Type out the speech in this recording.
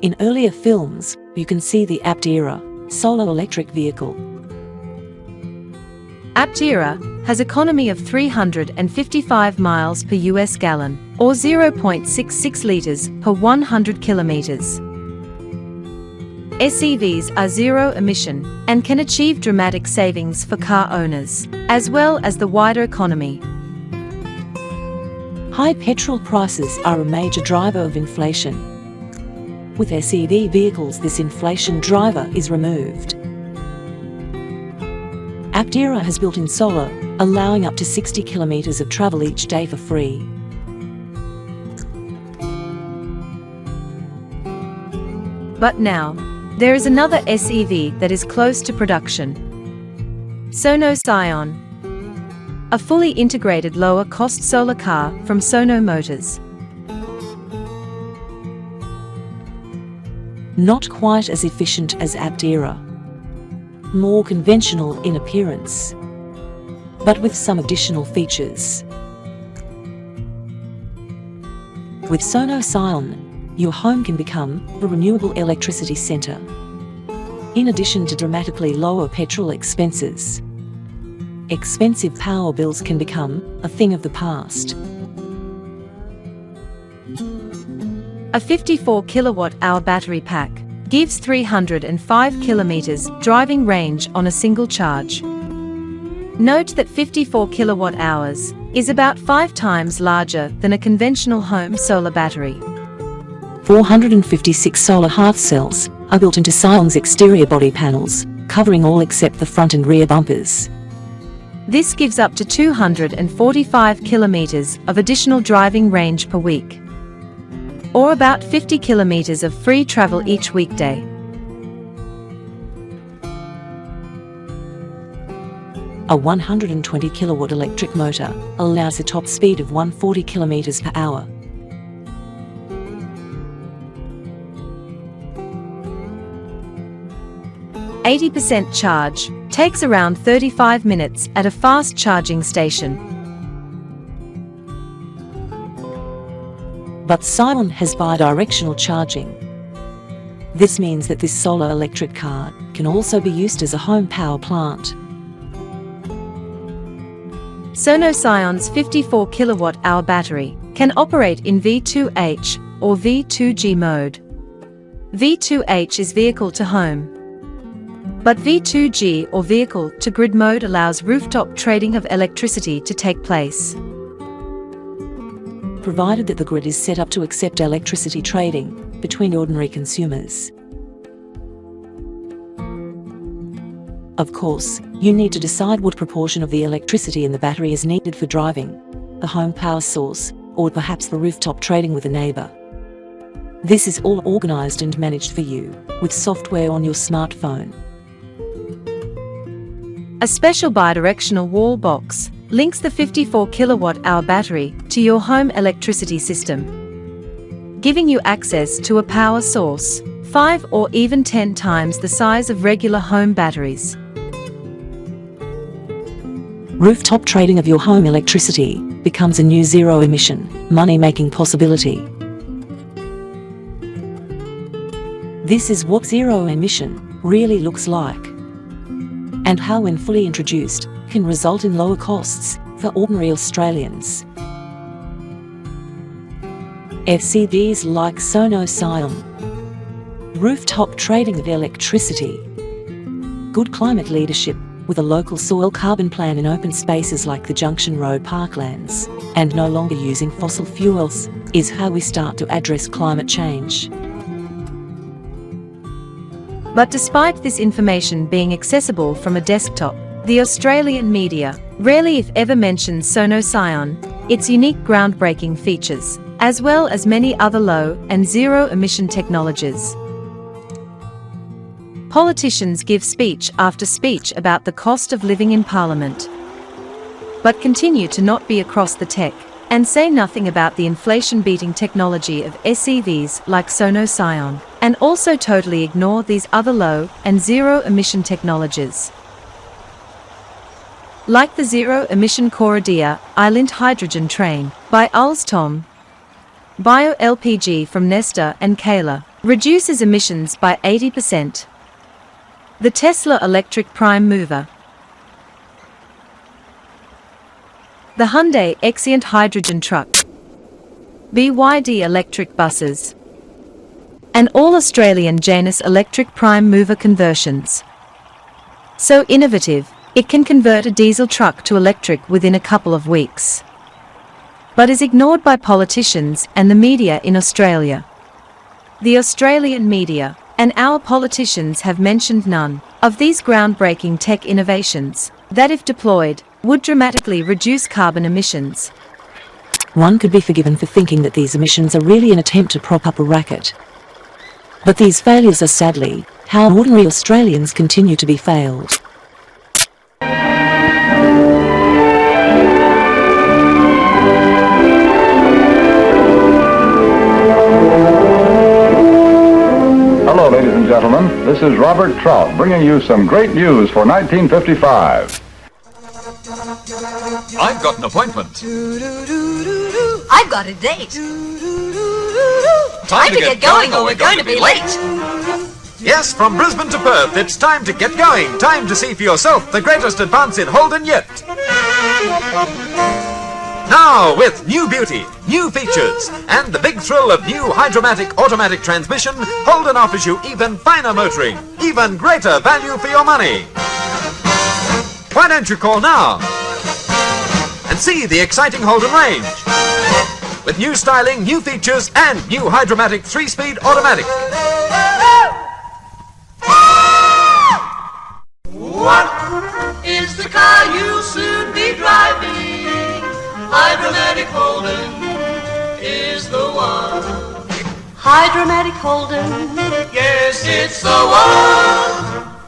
In earlier films, you can see the Aptera solar electric vehicle. Aptera has economy of 355 miles per US gallon, or 0.66 liters per 100 kilometers. SEVs are zero emission and can achieve dramatic savings for car owners, as well as the wider economy. High petrol prices are a major driver of inflation. With SEV vehicles, this inflation driver is removed. Aptera has built-in solar, allowing up to 60 kilometers of travel each day for free. But now, there is another SEV that is close to production. Sono Sion, a fully integrated lower-cost solar car from Sono Motors. Not quite as efficient as Aptera, more conventional in appearance, but with some additional features. With Sono Sion, your home can become a renewable electricity centre. In addition to dramatically lower petrol expenses, expensive power bills can become a thing of the past. A 54 kilowatt-hour battery pack gives 305 kilometers driving range on a single charge. Note that 54 kilowatt-hours is about 5 times larger than a conventional home solar battery. 456 solar hearth cells are built into Sion's exterior body panels, covering all except the front and rear bumpers. This gives up to 245 kilometers of additional driving range per week, or about 50 kilometers of free travel each weekday. A 120 kilowatt electric motor allows a top speed of 140 kilometers per hour. %80 charge takes around 35 minutes at a fast charging station. But Sion has bidirectional charging. This means that this solar electric car can also be used as a home power plant. Sono Sion's 54 kilowatt-hour battery can operate in V2H or V2G mode. V2H is vehicle to home, but V2G or vehicle to grid mode allows rooftop trading of electricity to take place, provided that the grid is set up to accept electricity trading between ordinary consumers. Of course, you need to decide what proportion of the electricity in the battery is needed for driving, the home power source, or perhaps the rooftop trading with a neighbour. This is all organised and managed for you with software on your smartphone. A special bidirectional wall box links the 54 kilowatt-hour battery to your home electricity system, giving you access to a power source 5 or even 10 times the size of regular home batteries. Rooftop trading of your home electricity becomes a new zero-emission, money-making possibility. This is what zero-emission really looks like, and how, when fully introduced, can result in lower costs for ordinary Australians. SEVs like Sono Sion, rooftop trading of electricity, good climate leadership with a local soil carbon plan in open spaces like the Junction Road Parklands, and no longer using fossil fuels, is how we start to address climate change. But despite this information being accessible from a desktop, the Australian media rarely if ever mentions Sono Sion, its unique groundbreaking features, as well as many other low and zero-emission technologies. Politicians give speech after speech about the cost of living in Parliament, but continue to not be across the tech, and say nothing about the inflation-beating technology of SEVs like Sono Sion, and also totally ignore these other low and zero-emission technologies, like the zero-emission Coradia Island hydrogen train by Alstom, bio-LPG from Nesta and Kayla, reduces emissions by 80%. The Tesla electric prime mover. The Hyundai Xcient hydrogen truck. BYD electric buses. And all Australian Janus electric prime mover conversions. So innovative, it can convert a diesel truck to electric within a couple of weeks. But is ignored by politicians and the media in Australia. The Australian media and our politicians have mentioned none of these groundbreaking tech innovations that, if deployed, would dramatically reduce carbon emissions. One could be forgiven for thinking that these emissions are really an attempt to prop up a racket. But these failures are sadly how ordinary Australians continue to be failed. Hello, ladies and gentlemen. This is Robert Trout bringing you some great news for 1955. I've got an appointment. I've got a date. Time to get going or we're going to be late. Yes, from Brisbane to Perth, it's time to get going. Time to see for yourself the greatest advance in Holden yet. Now, with new beauty, new features, and the big thrill of new Hydromatic automatic transmission, Holden offers you even finer motoring, even greater value for your money. Why don't you call now and see the exciting Holden range with new styling, new features, and new Hydromatic 3-speed automatic. What is the car you'll soon be driving? Hydromatic Holden is the one. Hydromatic Holden. Yes, it's the one.